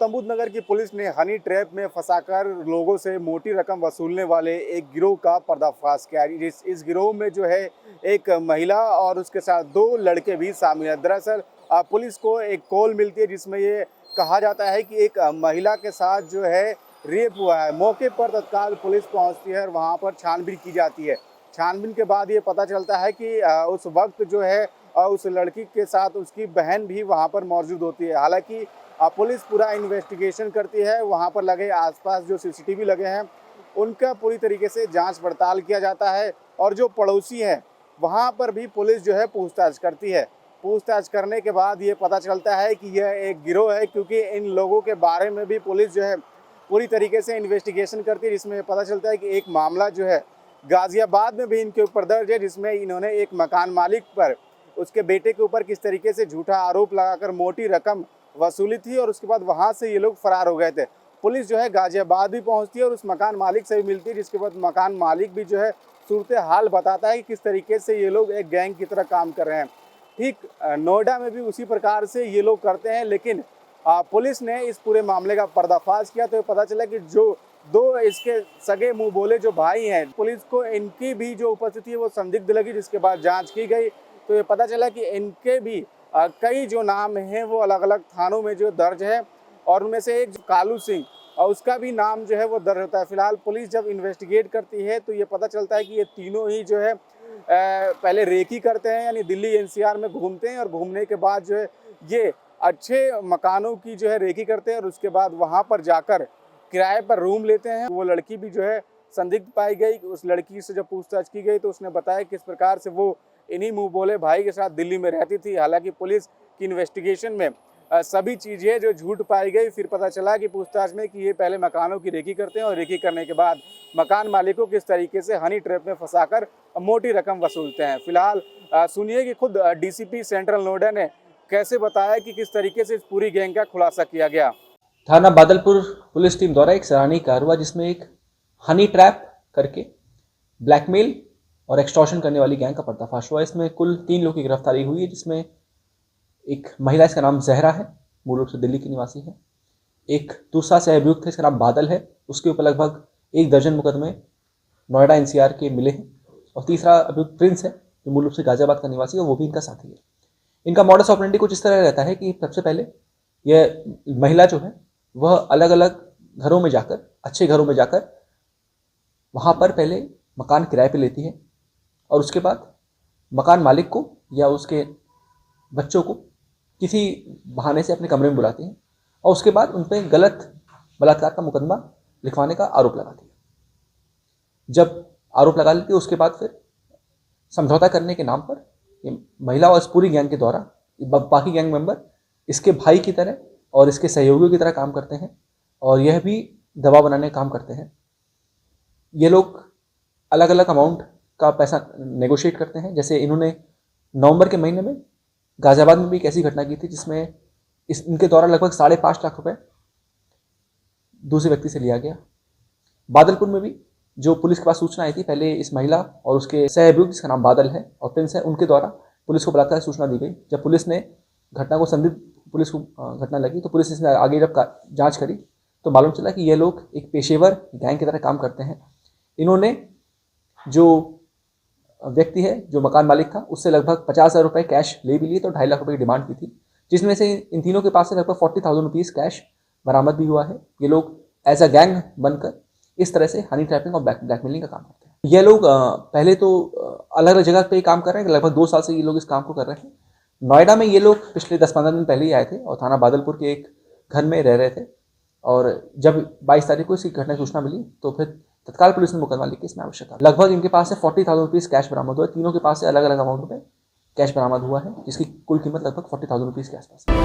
गौतमबुद्ध नगर की पुलिस ने honey trap में फंसाकर लोगों से मोटी रकम वसूलने वाले एक गिरोह का पर्दाफाश किया। इस गिरोह में जो है एक महिला और उसके साथ दो लड़के भी शामिल हैं। दरअसल पुलिस को एक कॉल मिलती है जिसमें ये कहा जाता है कि एक महिला के साथ जो है रेप हुआ है। मौके पर तत्काल पुलिस पहुंचती है और वहां पर छानबीन की जाती है। छानबीन के बाद ये पता चलता है कि उस वक्त जो है उस लड़की के साथ उसकी बहन भी वहां पर मौजूद होती है। हालांकि पुलिस पूरा इन्वेस्टिगेशन करती है। वहां पर लगे आसपास जो सीसीटीवी लगे हैं उनका पूरी तरीके से जांच पड़ताल किया जाता है और जो पड़ोसी हैं वहां पर भी पुलिस जो है पूछताछ करती है। पूछताछ करने के बाद ये पता चलता है कि यह एक गिरोह है, क्योंकि इन लोगों के बारे में भी पुलिस जो है पूरी तरीके से इन्वेस्टिगेशन करती है, जिसमें पता चलता है कि एक मामला जो है गाजियाबाद में भी इनके ऊपर दर्ज है, जिसमें इन्होंने एक मकान मालिक पर उसके बेटे के ऊपर किस तरीके से झूठा आरोप लगाकर मोटी रकम वसूली थी और उसके बाद वहां से ये लोग फरार हो गए थे। पुलिस जो है गाजियाबाद भी पहुंचती है और उस मकान मालिक से भी मिलती है, जिसके बाद मकान मालिक भी जो है सूरत हाल बताता है कि किस तरीके से ये लोग एक गैंग की तरह काम कर रहे हैं। ठीक नोएडा में भी उसी प्रकार से ये लोग करते हैं, लेकिन पुलिस ने इस पूरे मामले का पर्दाफाश किया तो पता चला कि जो दो इसके सगे मुंह बोले जो भाई हैं, पुलिस को इनकी भी जो उपस्थिति है वो संदिग्ध लगी। जिसके बाद जांच की गई तो ये पता चला कि इनके भी कई जो नाम हैं वो अलग अलग थानों में जो दर्ज है और उनमें से एक जो कालू सिंह और उसका भी नाम जो है वो दर्ज होता है। फिलहाल पुलिस जब इन्वेस्टिगेट करती है तो ये पता चलता है कि ये तीनों ही जो है पहले रेकी करते हैं, यानी दिल्ली एनसीआर में घूमते हैं और घूमने के बाद जो है ये अच्छे मकानों की जो है रेकी करते हैं और उसके बाद वहाँ पर जाकर किराए पर रूम लेते हैं। वो लड़की भी जो है संदिग्ध पाई गई। उस लड़की से जब पूछताछ की गई तो उसने बताया किस प्रकार से वो इन्हीं मुंह बोले भाई के साथ दिल्ली में रहती थी। हालांकि पुलिस की इन्वेस्टिगेशन में सभी चीज़ें जो झूठ पाई गई, फिर पता चला कि पूछताछ में कि ये पहले मकानों की रेकी करते हैं और रेकी करने के बाद मकान मालिकों किस तरीके से हनी ट्रैप में फंसाकर मोटी रकम वसूलते हैं। फिलहाल सुनिए कि खुद डीसीपी सेंट्रल नोएडा ने कैसे बताया कि किस तरीके से इस पूरी गैंग का खुलासा किया गया। थाना बादलपुर पुलिस टीम द्वारा एक सराहनीय कार्य हुआ, जिसमें एक हनी ट्रैप करके ब्लैकमेल और एक्सटॉर्शन करने वाली गैंग का पर्दाफाश हुआ। इसमें कुल 3 लोगों की गिरफ्तारी हुई है, जिसमें एक महिला, इसका नाम जहरा है, मूल रूप से दिल्ली की निवासी है। एक दूसरा से अभियुक्त है, इसका नाम बादल है, उसके ऊपर लगभग 1 दर्जन मुकदमे नोएडा एनसीआर के मिले हैं। और तीसरा अभियुक्त प्रिंस है, जो मूल रूप से गाजियाबाद का निवासी है, वो भी इनका साथी है। इनका मॉडस ऑपरेंडी कुछ इस तरह रहता है कि सबसे पहले यह महिला जो है वह अलग अलग घरों में जाकर, अच्छे घरों में जाकर वहाँ पर पहले मकान किराए पे लेती है और उसके बाद मकान मालिक को या उसके बच्चों को किसी बहाने से अपने कमरे में बुलाती है और उसके बाद उन पर गलत बलात्कार का मुकदमा लिखवाने का आरोप लगाती है। जब आरोप लगा लेती है उसके बाद फिर समझौता करने के नाम पर ये महिला और इस पूरी गैंग के द्वारा बाकी गैंग मेंबर इसके भाई की तरह और इसके सहयोगियों की तरह काम करते हैं और यह भी दबाव बनाने का काम करते हैं। ये लोग अलग अलग अमाउंट का पैसा नेगोशिएट करते हैं। जैसे इन्होंने नवंबर के महीने में गाजियाबाद में भी एक ऐसी घटना की थी जिसमें इनके द्वारा लगभग 5.5 लाख रुपए दूसरे व्यक्ति से लिया गया। बादलपुर में भी जो पुलिस के पास सूचना आई थी, पहले इस महिला और उसके सहअभियुक्त, जिसका नाम बादल है और प्रिंस है, उनके द्वारा पुलिस को बुलाकर सूचना दी गई। जब पुलिस ने घटना को संदिग्ध पुलिस को घटना लगी तो पुलिस ने आगे जब जांच करी तो मालूम चला कि ये लोग एक पेशेवर गैंग की तरह काम करते हैं। इन्होंने जो व्यक्ति है, जो मकान मालिक था, उससे लगभग 50,000 रुपये कैश ले भी लिए तो 2.5 लाख रुपये की डिमांड की थी, जिसमें से इन तीनों के पास से लगभग 40,000 रुपीज़ कैश बरामद भी हुआ है। ये लोग एज अ गैंग बनकर इस तरह से हनी ट्रैपिंग और ब्लैकमेलिंग का काम करते हैं। ये लोग पहले तो अलग अलग जगह पे काम कर रहे हैं, लगभग 2 साल से ये लोग इस काम को कर रहे हैं। नोएडा में ये लोग पिछले 10-15 दिन पहले ही आए थे और थाना बादलपुर के एक घर में रह रहे थे और जब 22 तारीख को इसकी घटना की सूचना मिली तो फिर तत्काल पुलिस ने मुकदमा लिख के इसमें आवश्यक लगभग इनके पास से 40,000 रुपीज़ कैश बरामद हुआ है। तीनों के पास से अलग अलग अमाउंट में कैश बरामद हुआ है, जिसकी कुल कीमत लगभग 40,000 रुपीज़ के आसपास है।